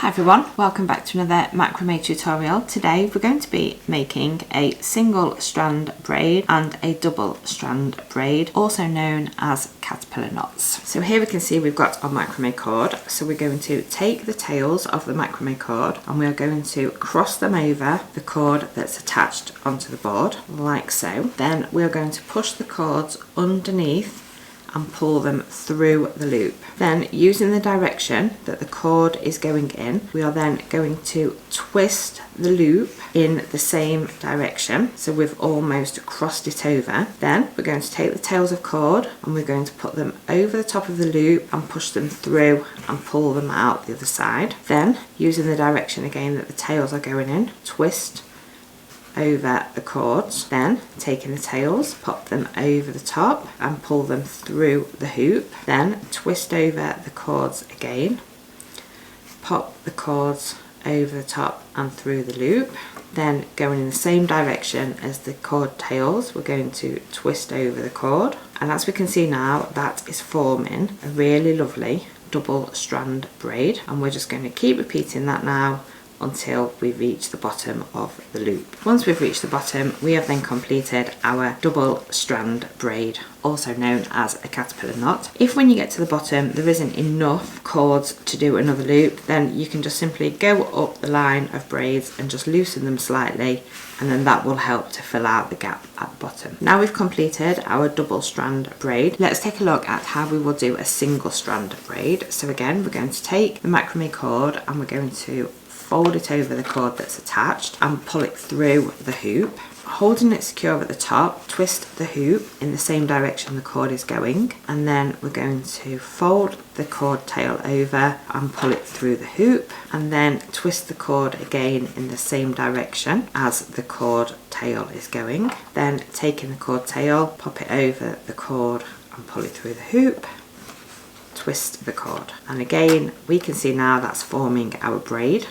Hi everyone, welcome back to another macrame tutorial. Today we're going to be making a single strand braid and a double strand braid, also known as caterpillar knots. So here we can see we've got our macrame cord. So we're going to take the tails of the macrame cord and we are going to cross them over the cord that's attached onto the board, like so. Then we're going to push the cords underneath and pull them through the loop. Then, using the direction that the cord is going in, we are then going to twist the loop in the same direction. So we've almost crossed it over. Then we're going to take the tails of cord and we're going to put them over the top of the loop and push them through and pull them out the other side. Then, using the direction again that the tails are going in, twist over the cords, then taking the tails, pop them over the top and pull them through the hoop, then twist over the cords again, pop the cords over the top and through the loop, then going in the same direction as the cord tails, we're going to twist over the cord, and as we can see now, that is forming a really lovely double strand braid, and we're just going to keep repeating that now until we reach the bottom of the loop. Once we've reached the bottom, we have then completed our double strand braid, also known as a caterpillar knot. If when you get to the bottom there isn't enough cords to do another loop, then you can just simply go up the line of braids and just loosen them slightly, and then that will help to fill out the gap at the bottom. Now we've completed our double strand braid, let's take a look at how we will do a single strand braid. So again, we're going to take the macrame cord and we're going to fold it over the cord that's attached and pull it through the hoop. Holding it secure at the top, twist the hoop in the same direction the cord is going, and then we're going to fold the cord tail over and pull it through the hoop, and then twist the cord again in the same direction as the cord tail is going. Then taking the cord tail, pop it over the cord and pull it through the hoop, twist the cord, and again we can see now that's forming our braid.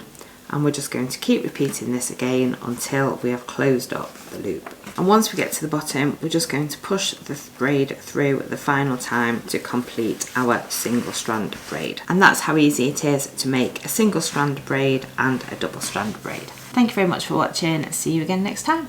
And we're just going to keep repeating this again until we have closed up the loop. And once we get to the bottom, we're just going to push the braid through the final time to complete our single strand braid. And that's how easy it is to make a single strand braid and a double strand braid. Thank you very much for watching. See you again next time.